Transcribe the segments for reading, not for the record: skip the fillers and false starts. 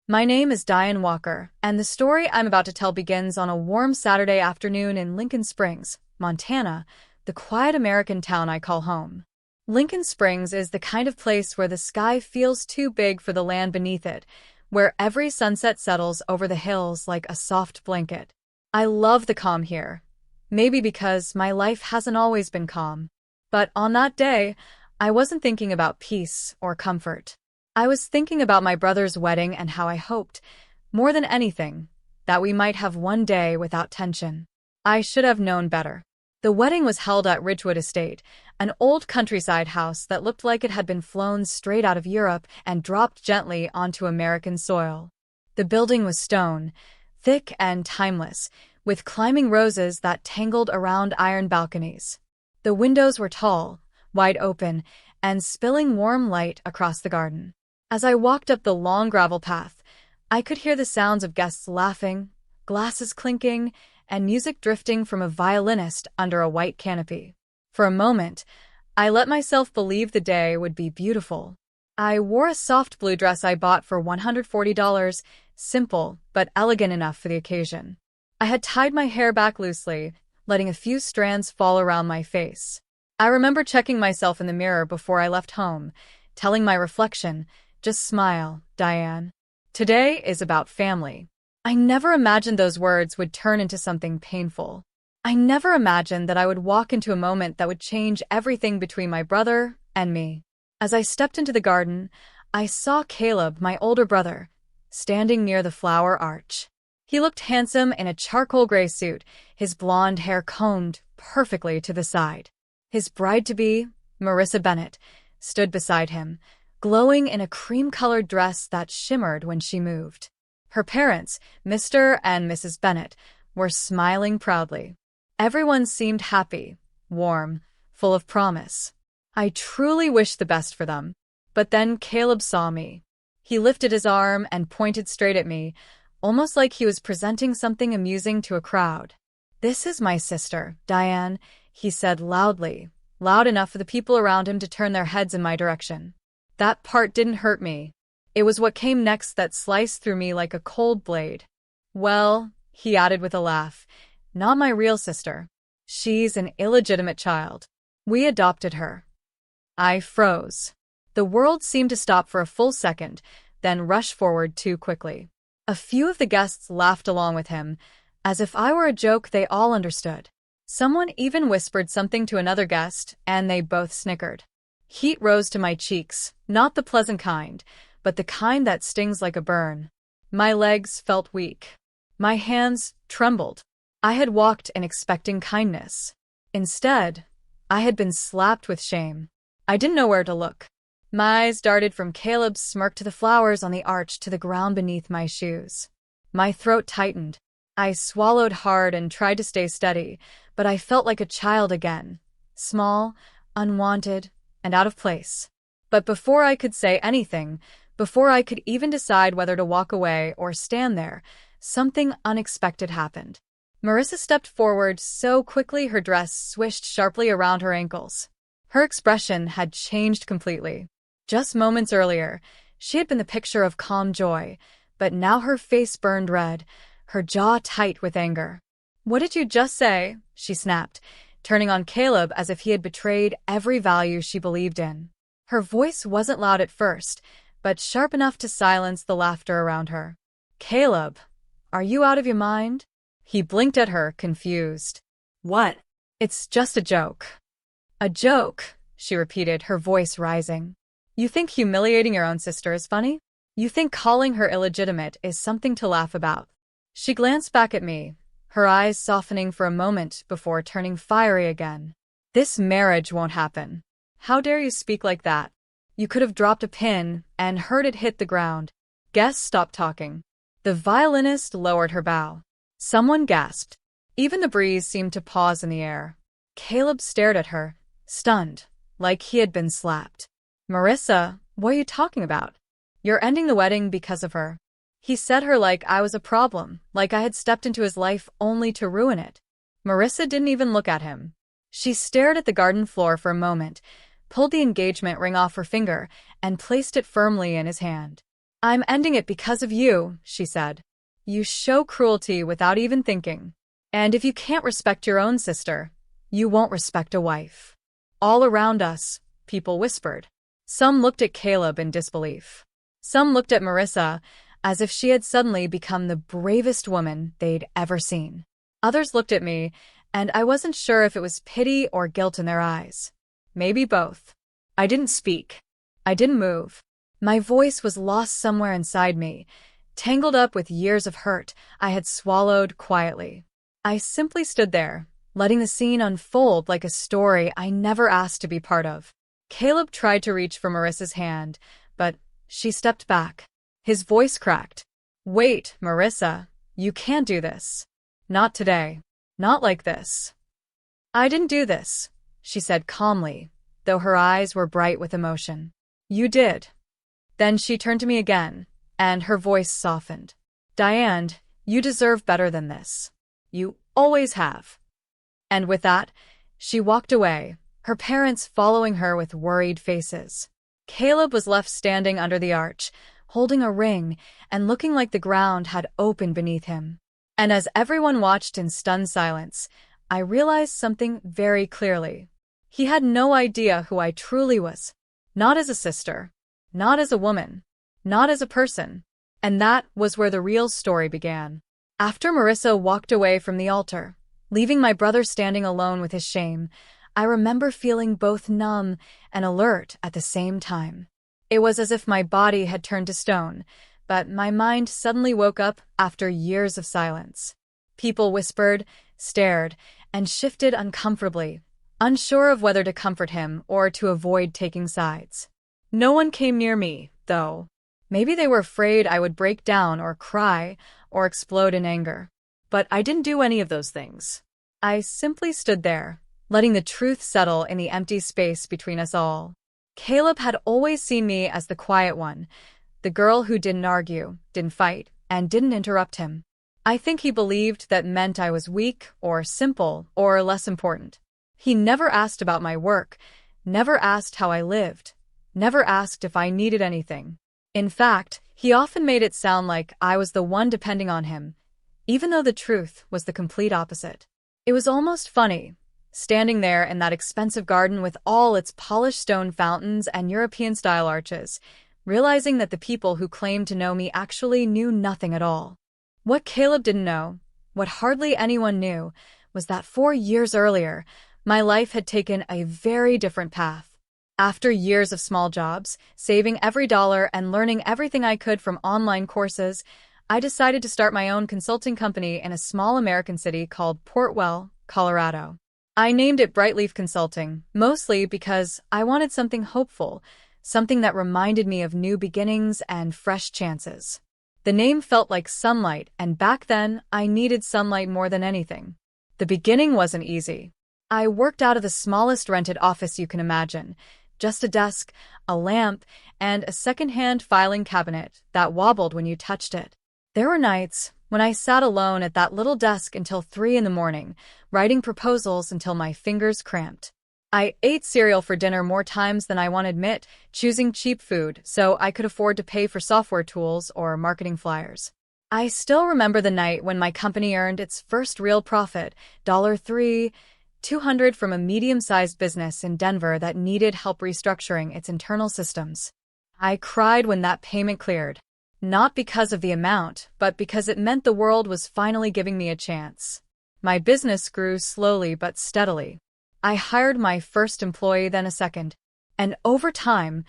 My name is Diane Walker, and the story I'm about to tell begins on a warm Saturday afternoon in Lincoln Springs, Montana, the quiet American town I call home. Lincoln Springs is the kind of place where the sky feels too big for the land beneath it, where every sunset settles over the hills like a soft blanket. I love the calm here, maybe because my life hasn't always been calm. But on that day, I wasn't thinking about peace or comfort. I was thinking about my brother's wedding and how I hoped, more than anything, that we might have one day without tension. I should have known better. The wedding was held at Ridgewood Estate, an old countryside house that looked like it had been flown straight out of Europe and dropped gently onto American soil. The building was stone, thick and timeless, with climbing roses that tangled around iron balconies. The windows were tall, wide open, and spilling warm light across the garden. As I walked up the long gravel path, I could hear the sounds of guests laughing, glasses clinking, and music drifting from a violinist under a white canopy. For a moment, I let myself believe the day would be beautiful. I wore a soft blue dress I bought for $140, simple but elegant enough for the occasion. I had tied my hair back loosely, letting a few strands fall around my face. I remember checking myself in the mirror before I left home, telling my reflection, "Just smile, Diane. Today is about family." I never imagined those words would turn into something painful. I never imagined that I would walk into a moment that would change everything between my brother and me. As I stepped into the garden, I saw Caleb, my older brother, standing near the flower arch. He looked handsome in a charcoal gray suit, his blonde hair combed perfectly to the side. His bride-to-be, Marissa Bennett, stood beside him, glowing in a cream-colored dress that shimmered when she moved. Her parents, Mr. and Mrs. Bennett, were smiling proudly. Everyone seemed happy, warm, full of promise. I truly wished the best for them. But then Caleb saw me. He lifted his arm and pointed straight at me, almost like he was presenting something amusing to a crowd. "This is my sister, Diane," he said loudly, loud enough for the people around him to turn their heads in my direction. That part didn't hurt me. It was what came next that sliced through me like a cold blade. "Well," he added with a laugh, "not my real sister. She's an illegitimate child. We adopted her." I froze. The world seemed to stop for a full second, then rush forward too quickly. A few of the guests laughed along with him, as if I were a joke they all understood. Someone even whispered something to another guest, and they both snickered. Heat rose to my cheeks, not the pleasant kind, but the kind that stings like a burn. My legs felt weak. My hands trembled. I had walked in expecting kindness. Instead, I had been slapped with shame. I didn't know where to look. My eyes darted from Caleb's smirk to the flowers on the arch to the ground beneath my shoes. My throat tightened. I swallowed hard and tried to stay steady, but I felt like a child again, small, unwanted, and out of place. But before I could say anything, before I could even decide whether to walk away or stand there, something unexpected happened. Marissa stepped forward so quickly her dress swished sharply around her ankles. Her expression had changed completely. Just moments earlier, she had been the picture of calm joy, but now her face burned red, her jaw tight with anger. "What did you just say?" she snapped, turning on Caleb as if he had betrayed every value she believed in. Her voice wasn't loud at first, but sharp enough to silence the laughter around her. "Caleb, are you out of your mind?" He blinked at her, confused. "What?" "It's just a joke." "A joke," she repeated, her voice rising. "You think humiliating your own sister is funny? You think calling her illegitimate is something to laugh about?" She glanced back at me, her eyes softening for a moment before turning fiery again. "This marriage won't happen. How dare you speak like that? You could have dropped a pin and heard it hit the ground." Guests stopped talking. The violinist lowered her bow. Someone gasped. Even the breeze seemed to pause in the air. Caleb stared at her, stunned, like he had been slapped. "Marissa, what are you talking about? You're ending the wedding because of her." He said her like I was a problem, like I had stepped into his life only to ruin it. Marissa didn't even look at him. She stared at the garden floor for a moment, pulled the engagement ring off her finger, and placed it firmly in his hand. "I'm ending it because of you," she said. "You show cruelty without even thinking. And if you can't respect your own sister, you won't respect a wife." All around us, people whispered. Some looked at Caleb in disbelief. Some looked at Marissa as if she had suddenly become the bravest woman they'd ever seen. Others looked at me, and I wasn't sure if it was pity or guilt in their eyes. Maybe both. I didn't speak. I didn't move. My voice was lost somewhere inside me, tangled up with years of hurt I had swallowed quietly. I simply stood there, letting the scene unfold like a story I never asked to be part of. Caleb tried to reach for Marissa's hand, but she stepped back. His voice cracked. "Wait, Marissa, you can't do this. Not today. Not like this." "I didn't do this," she said calmly, though her eyes were bright with emotion. "You did." Then she turned to me again, and her voice softened. "Diane, you deserve better than this. You always have." And with that, she walked away, her parents following her with worried faces. Caleb was left standing under the arch, holding a ring and looking like the ground had opened beneath him. And as everyone watched in stunned silence, I realized something very clearly. He had no idea who I truly was. Not as a sister. Not as a woman. Not as a person. And that was where the real story began. After Marissa walked away from the altar, leaving my brother standing alone with his shame, I remember feeling both numb and alert at the same time. It was as if my body had turned to stone, but my mind suddenly woke up after years of silence. People whispered, stared, and shifted uncomfortably, unsure of whether to comfort him or to avoid taking sides. No one came near me, though. Maybe they were afraid I would break down or cry or explode in anger. But I didn't do any of those things. I simply stood there, letting the truth settle in the empty space between us all. Caleb had always seen me as the quiet one, the girl who didn't argue, didn't fight, and didn't interrupt him. I think he believed that meant I was weak or simple or less important. He never asked about my work, never asked how I lived, never asked if I needed anything. In fact, he often made it sound like I was the one depending on him, even though the truth was the complete opposite. It was almost funny, standing there in that expensive garden with all its polished stone fountains and European-style arches, realizing that the people who claimed to know me actually knew nothing at all. What Caleb didn't know, what hardly anyone knew, was that 4 years earlier, my life had taken a very different path. After years of small jobs, saving every dollar and learning everything I could from online courses, I decided to start my own consulting company in a small American city called Portwell, Colorado. I named it Brightleaf Consulting, mostly because I wanted something hopeful, something that reminded me of new beginnings and fresh chances. The name felt like sunlight, and back then, I needed sunlight more than anything. The beginning wasn't easy. I worked out of the smallest rented office you can imagine, just a desk, a lamp, and a second-hand filing cabinet that wobbled when you touched it. There were nights when I sat alone at that little desk until 3 in the morning, writing proposals until my fingers cramped. I ate cereal for dinner more times than I want to admit, choosing cheap food so I could afford to pay for software tools or marketing flyers. I still remember the night when my company earned its first real profit, $3,200 from a medium-sized business in Denver that needed help restructuring its internal systems. I cried when that payment cleared. Not because of the amount, but because it meant the world was finally giving me a chance. My business grew slowly but steadily. I hired my first employee, then a second. And over time,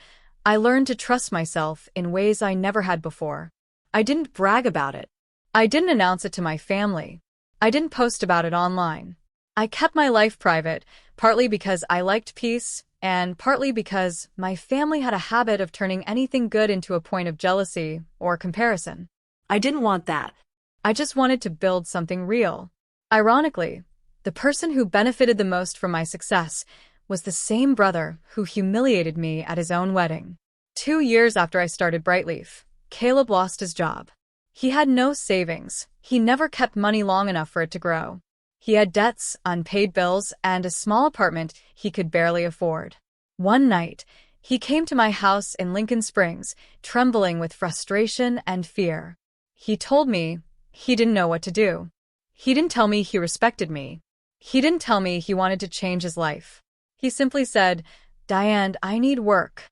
I learned to trust myself in ways I never had before. I didn't brag about it. I didn't announce it to my family. I didn't post about it online. I kept my life private, partly because I liked peace, and partly because my family had a habit of turning anything good into a point of jealousy or comparison. I didn't want that. I just wanted to build something real. Ironically, the person who benefited the most from my success was the same brother who humiliated me at his own wedding. 2 years after I started Brightleaf, Caleb lost his job. He had no savings. He never kept money long enough for it to grow. He had debts, unpaid bills, and a small apartment he could barely afford. One night, He came to my house in Lincoln Springs, trembling with frustration and fear. He told me he didn't know what to do. He didn't tell me he respected me. He didn't tell me he wanted to change his life. He simply said, "Diane, I need work."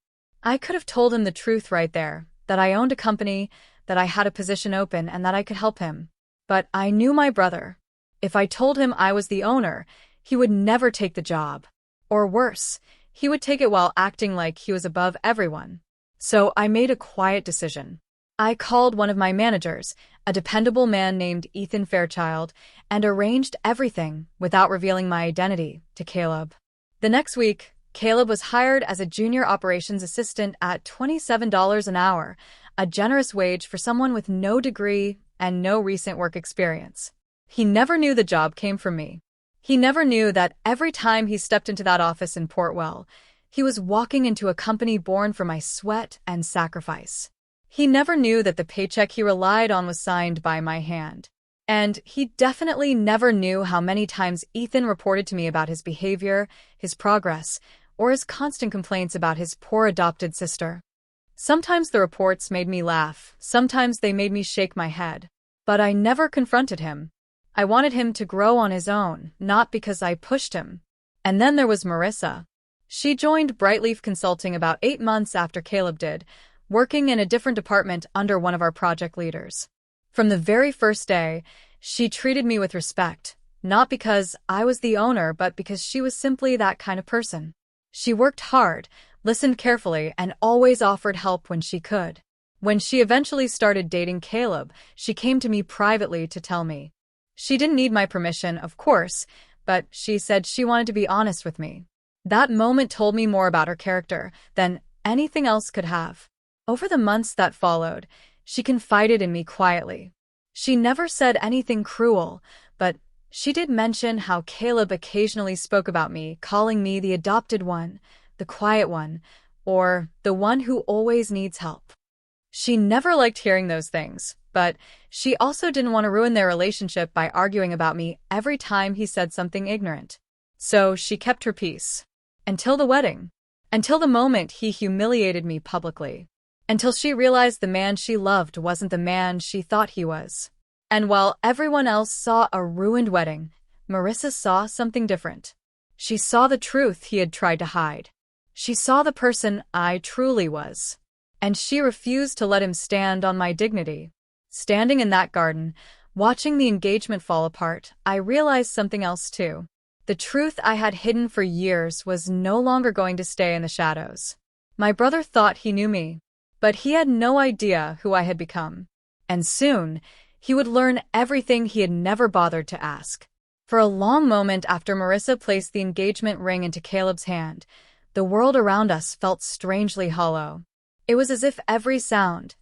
I could have told him the truth right there, that I owned a company, that I had a position open, and that I could help him. But I knew my brother. If I told him I was the owner, he would never take the job. Or worse, he would take it while acting like he was above everyone. So I made a quiet decision. I called one of my managers, a dependable man named Ethan Fairchild, and arranged everything without revealing my identity to Caleb. The next week, Caleb was hired as a junior operations assistant at $27 an hour, a generous wage for someone with no degree and no recent work experience. He never knew the job came from me. He never knew that every time he stepped into that office in Portwell, he was walking into a company born for my sweat and sacrifice. He never knew that the paycheck he relied on was signed by my hand. And he definitely never knew how many times Ethan reported to me about his behavior, his progress, or his constant complaints about his poor adopted sister. Sometimes the reports made me laugh, sometimes they made me shake my head. But I never confronted him. I wanted him to grow on his own, not because I pushed him. And then there was Marissa. She joined Brightleaf Consulting about 8 months after Caleb did, working in a different department under one of our project leaders. From the very first day, she treated me with respect, not because I was the owner, but because she was simply that kind of person. She worked hard, listened carefully, and always offered help when she could. When she eventually started dating Caleb, she came to me privately to tell me. She didn't need my permission, of course, but she said she wanted to be honest with me. That moment told me more about her character than anything else could have. Over the months that followed, she confided in me quietly. She never said anything cruel, but she did mention how Caleb occasionally spoke about me, calling me the adopted one, the quiet one, or the one who always needs help. She never liked hearing those things, but she also didn't want to ruin their relationship by arguing about me every time he said something ignorant. So she kept her peace. Until the wedding. Until the moment he humiliated me publicly. Until she realized the man she loved wasn't the man she thought he was. And while everyone else saw a ruined wedding, Marissa saw something different. She saw the truth he had tried to hide. She saw the person I truly was. And she refused to let him stand on my dignity. Standing in that garden, watching the engagement fall apart, I realized something else too. The truth I had hidden for years was no longer going to stay in the shadows. My brother thought he knew me, but he had no idea who I had become. And soon, he would learn everything he had never bothered to ask. For a long moment after Marissa placed the engagement ring into Caleb's hand, the world around us felt strangely hollow. It was as if every sound,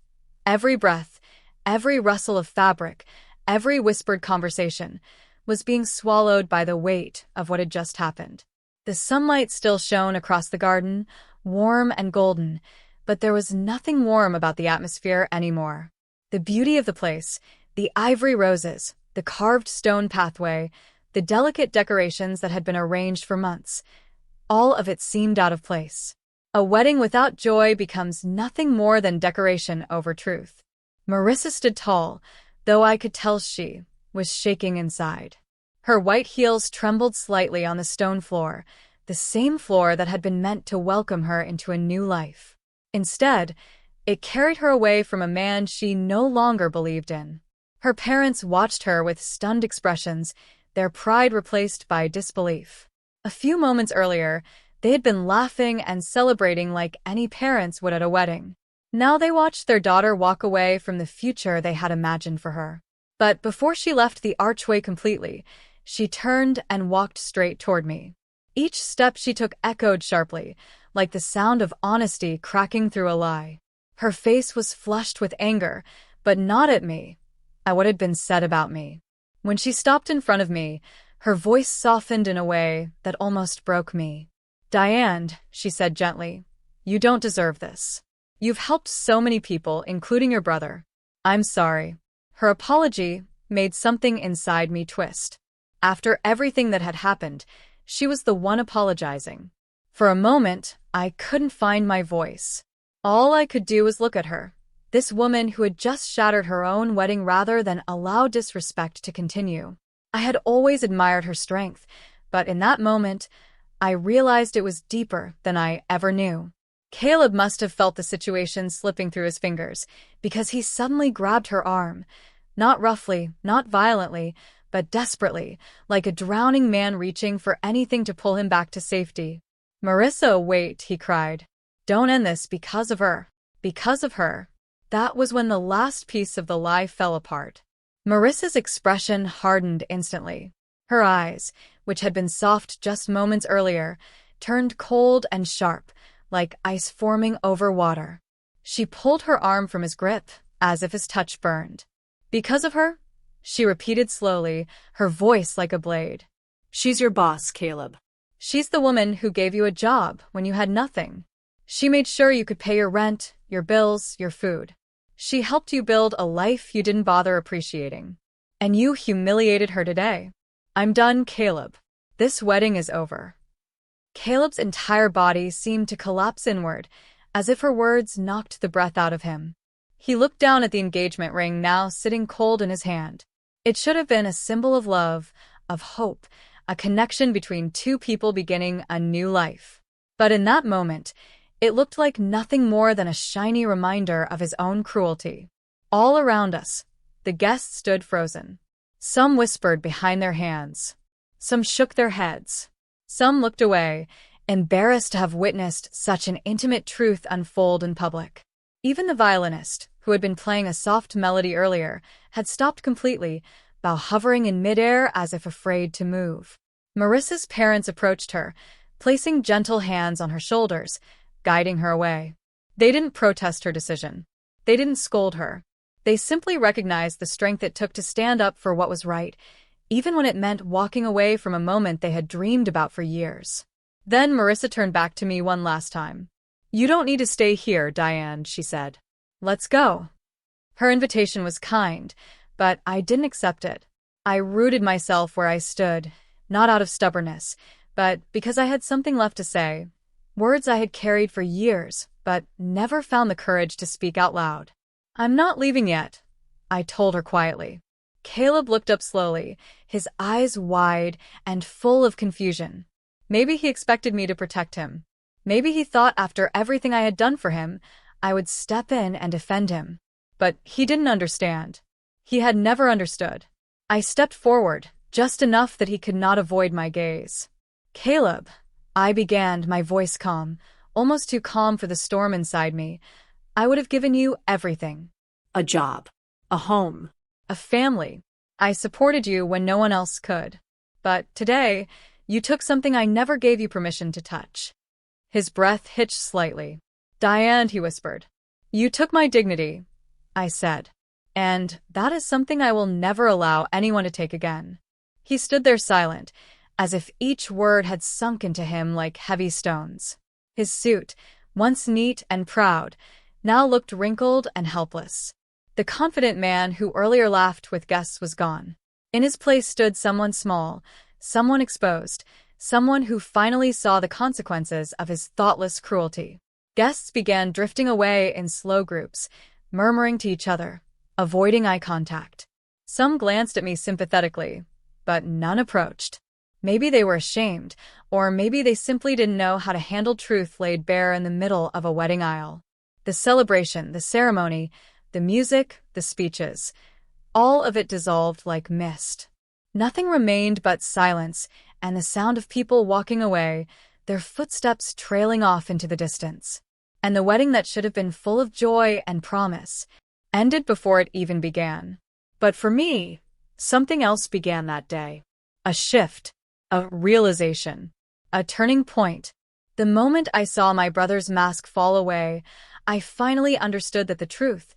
every breath, every rustle of fabric, every whispered conversation was being swallowed by the weight of what had just happened. The sunlight still shone across the garden, warm and golden, but there was nothing warm about the atmosphere anymore. The beauty of the place, the ivory roses, the carved stone pathway, the delicate decorations that had been arranged for months, all of it seemed out of place. A wedding without joy becomes nothing more than decoration over truth. Marissa stood tall, though I could tell she was shaking inside. Her white heels trembled slightly on the stone floor, the same floor that had been meant to welcome her into a new life. Instead, it carried her away from a man she no longer believed in. Her parents watched her with stunned expressions, their pride replaced by disbelief. A few moments earlier, they had been laughing and celebrating like any parents would at a wedding. Now they watched their daughter walk away from the future they had imagined for her. But before she left the archway completely, she turned and walked straight toward me. Each step she took echoed sharply, like the sound of honesty cracking through a lie. Her face was flushed with anger, but not at me, at what had been said about me. When she stopped in front of me, her voice softened in a way that almost broke me. "Diane," she said gently, "you don't deserve this. You've helped so many people, including your brother. I'm sorry." Her apology made something inside me twist. After everything that had happened, she was the one apologizing. For a moment, I couldn't find my voice. All I could do was look at her, this woman who had just shattered her own wedding rather than allow disrespect to continue. I had always admired her strength, but in that moment, I realized it was deeper than I ever knew. Caleb must have felt the situation slipping through his fingers, because he suddenly grabbed her arm. Not roughly, not violently, but desperately, like a drowning man reaching for anything to pull him back to safety. "Marissa, wait," he cried. "Don't end this because of her. Because of her." That was when the last piece of the lie fell apart. Marissa's expression hardened instantly. Her eyes, which had been soft just moments earlier, turned cold and sharp, like ice forming over water. She pulled her arm from his grip, as if his touch burned. "Because of her?" she repeated slowly, her voice like a blade. "She's your boss, Caleb." "She's the woman who gave you a job when you had nothing. She made sure you could pay your rent, your bills, your food. She helped you build a life you didn't bother appreciating. And you humiliated her today." "I'm done, Caleb. This wedding is over." Caleb's entire body seemed to collapse inward, as if her words knocked the breath out of him. He looked down at the engagement ring now sitting cold in his hand. It should have been a symbol of love, of hope, a connection between two people beginning a new life. But in that moment, it looked like nothing more than a shiny reminder of his own cruelty. All around us, the guests stood frozen. Some whispered behind their hands. Some shook their heads. Some looked away, embarrassed to have witnessed such an intimate truth unfold in public. Even the violinist, who had been playing a soft melody earlier, had stopped completely, bow hovering in midair as if afraid to move. Marissa's parents approached her, placing gentle hands on her shoulders, guiding her away. They didn't protest her decision. They didn't scold her. They simply recognized the strength it took to stand up for what was right, even when it meant walking away from a moment they had dreamed about for years. Then Marissa turned back to me one last time. "You don't need to stay here, Diane," she said. "Let's go." Her invitation was kind, but I didn't accept it. I rooted myself where I stood, not out of stubbornness, but because I had something left to say. Words I had carried for years, but never found the courage to speak out loud. "I'm not leaving yet," I told her quietly. Caleb looked up slowly, his eyes wide and full of confusion. Maybe he expected me to protect him. Maybe he thought after everything I had done for him, I would step in and defend him. But he didn't understand. He had never understood. I stepped forward, just enough that he could not avoid my gaze. "Caleb," I began, my voice calm, almost too calm for the storm inside me. "I would have given you everything. A job. A home. A family. I supported you when no one else could. But today, you took something I never gave you permission to touch." His breath hitched slightly. "Diane," he whispered. "You took my dignity," I said. "And that is something I will never allow anyone to take again." He stood there silent, as if each word had sunk into him like heavy stones. His suit, once neat and proud, now looked wrinkled and helpless. The confident man who earlier laughed with guests was gone. In his place stood someone small, someone exposed, someone who finally saw the consequences of his thoughtless cruelty. Guests began drifting away in slow groups, murmuring to each other, avoiding eye contact. Some glanced at me sympathetically, but none approached. Maybe they were ashamed, or maybe they simply didn't know how to handle truth laid bare in the middle of a wedding aisle. The celebration, the ceremony, the music, the speeches, all of it dissolved like mist. Nothing remained but silence and the sound of people walking away, their footsteps trailing off into the distance. And the wedding that should have been full of joy and promise ended before it even began. But for me, something else began that day. A shift. A realization. A turning point. The moment I saw my brother's mask fall away, I finally understood that the truth,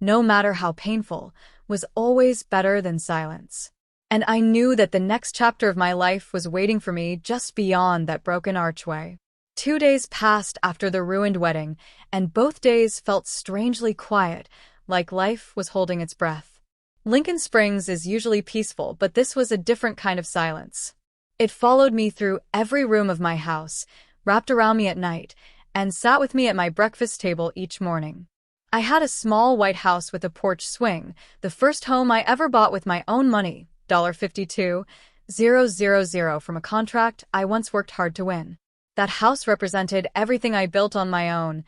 no matter how painful, was always better than silence. And I knew that the next chapter of my life was waiting for me just beyond that broken archway. 2 days passed after the ruined wedding, and both days felt strangely quiet, like life was holding its breath. Lincoln Springs is usually peaceful, but this was a different kind of silence. It followed me through every room of my house, wrapped around me at night, and sat with me at my breakfast table each morning. I had a small white house with a porch swing, the first home I ever bought with my own money, $52,000 from a contract I once worked hard to win. That house represented everything I built on my own,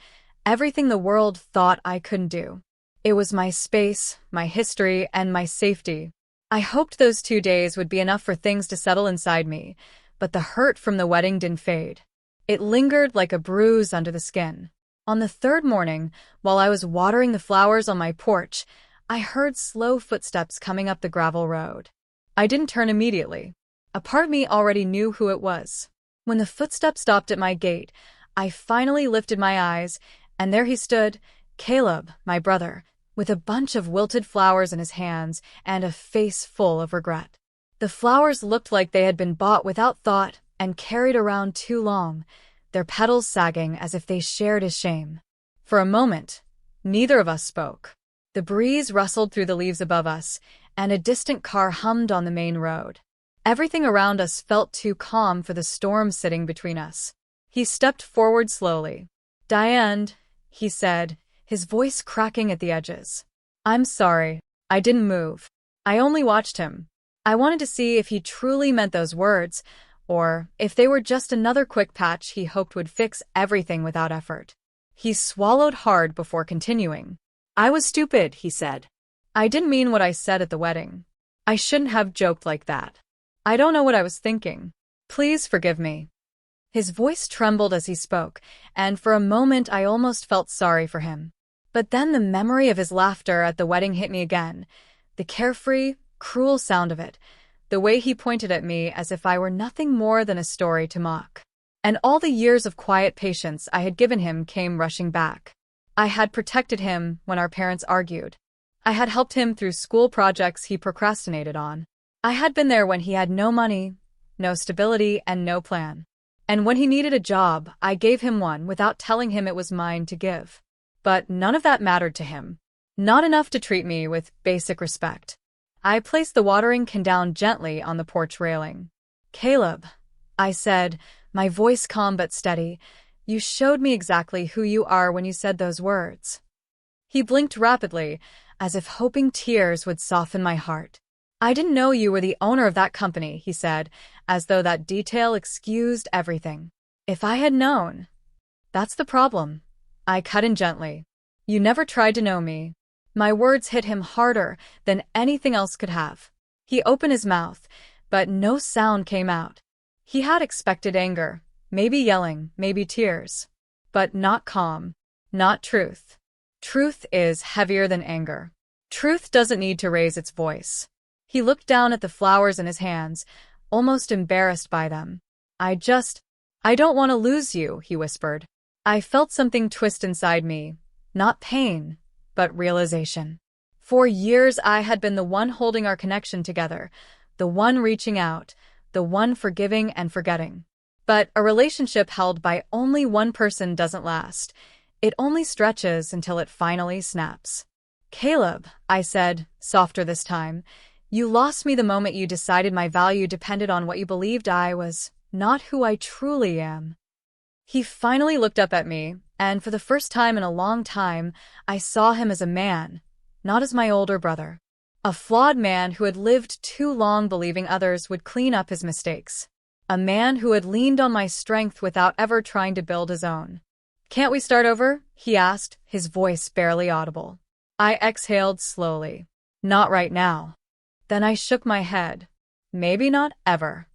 everything the world thought I couldn't do. It was my space, my history, and my safety. I hoped those 2 days would be enough for things to settle inside me, but the hurt from the wedding didn't fade. It lingered like a bruise under the skin. On the third morning, while I was watering the flowers on my porch, I heard slow footsteps coming up the gravel road. I didn't turn immediately. A part of me already knew who it was. When the footsteps stopped at my gate, I finally lifted my eyes, and there he stood, Caleb, my brother, with a bunch of wilted flowers in his hands and a face full of regret. The flowers looked like they had been bought without thought and carried around too long, their petals sagging as if they shared his shame. For a moment, neither of us spoke. The breeze rustled through the leaves above us, and a distant car hummed on the main road. Everything around us felt too calm for the storm sitting between us. He stepped forward slowly. "Diane," he said, his voice cracking at the edges. "I'm sorry. I didn't move. I only watched him. I wanted to see if he truly meant those words, or if they were just another quick patch he hoped would fix everything without effort." He swallowed hard before continuing. "I was stupid," he said. "I didn't mean what I said at the wedding. I shouldn't have joked like that. I don't know what I was thinking. Please forgive me." His voice trembled as he spoke, and for a moment I almost felt sorry for him. But then the memory of his laughter at the wedding hit me again, the carefree, cruel sound of it, the way he pointed at me as if I were nothing more than a story to mock. And all the years of quiet patience I had given him came rushing back. I had protected him when our parents argued. I had helped him through school projects he procrastinated on. I had been there when he had no money, no stability, and no plan. And when he needed a job, I gave him one without telling him it was mine to give. But none of that mattered to him. Not enough to treat me with basic respect. I placed the watering can down gently on the porch railing. "Caleb," I said, my voice calm but steady, "you showed me exactly who you are when you said those words." He blinked rapidly, as if hoping tears would soften my heart. "I didn't know you were the owner of that company," he said, as though that detail excused everything. "If I had known." "That's the problem," I cut in gently. "You never tried to know me." My words hit him harder than anything else could have. He opened his mouth, but no sound came out. He had expected anger, maybe yelling, maybe tears. But not calm, not truth. Truth is heavier than anger. Truth doesn't need to raise its voice. He looked down at the flowers in his hands, almost embarrassed by them. I don't want to lose you," he whispered. I felt something twist inside me, not pain, but realization. For years I had been the one holding our connection together, the one reaching out, the one forgiving and forgetting. But a relationship held by only one person doesn't last. It only stretches until it finally snaps. "Caleb," I said, softer this time, "you lost me the moment you decided my value depended on what you believed I was, not who I truly am." He finally looked up at me, and for the first time in a long time, I saw him as a man, not as my older brother. A flawed man who had lived too long believing others would clean up his mistakes. A man who had leaned on my strength without ever trying to build his own. "Can't we start over?" he asked, his voice barely audible. I exhaled slowly. "Not right now." Then I shook my head. "Maybe not ever."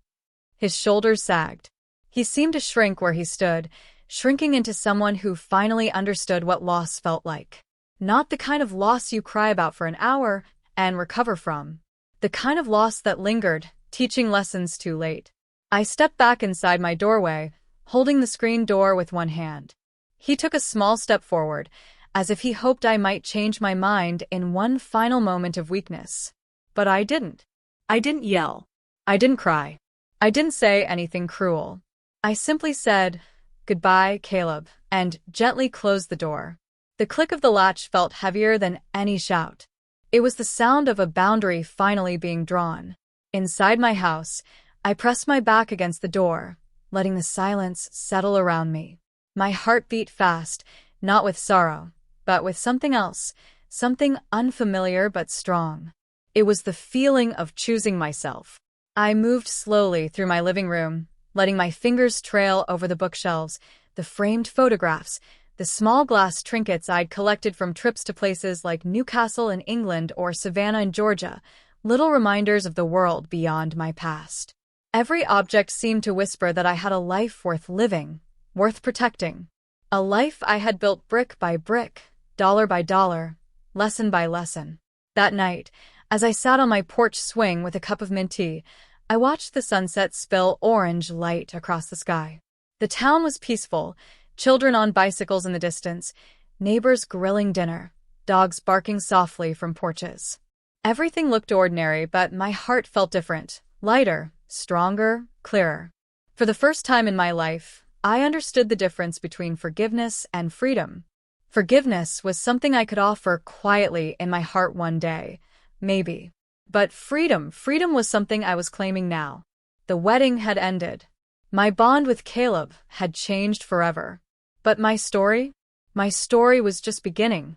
His shoulders sagged. He seemed to shrink where he stood, shrinking into someone who finally understood what loss felt like. Not the kind of loss you cry about for an hour and recover from. The kind of loss that lingered, teaching lessons too late. I stepped back inside my doorway, holding the screen door with one hand. He took a small step forward, as if he hoped I might change my mind in one final moment of weakness. But I didn't. I didn't yell. I didn't cry. I didn't say anything cruel. I simply said, "Goodbye, Caleb," and gently closed the door. The click of the latch felt heavier than any shout. It was the sound of a boundary finally being drawn. Inside my house, I pressed my back against the door, letting the silence settle around me. My heart beat fast, not with sorrow, but with something else, something unfamiliar but strong. It was the feeling of choosing myself. I moved slowly through my living room, letting my fingers trail over the bookshelves, the framed photographs, the small glass trinkets I'd collected from trips to places like Newcastle in England or Savannah in Georgia, little reminders of the world beyond my past. Every object seemed to whisper that I had a life worth living, worth protecting. A life I had built brick by brick, dollar by dollar, lesson by lesson. That night, as I sat on my porch swing with a cup of mint tea, I watched the sunset spill orange light across the sky. The town was peaceful, children on bicycles in the distance, neighbors grilling dinner, dogs barking softly from porches. Everything looked ordinary, but my heart felt different, lighter, stronger, clearer. For the first time in my life, I understood the difference between forgiveness and freedom. Forgiveness was something I could offer quietly in my heart one day, maybe. But freedom was something I was claiming now. The wedding had ended. My bond with Caleb had changed forever. But my story was just beginning.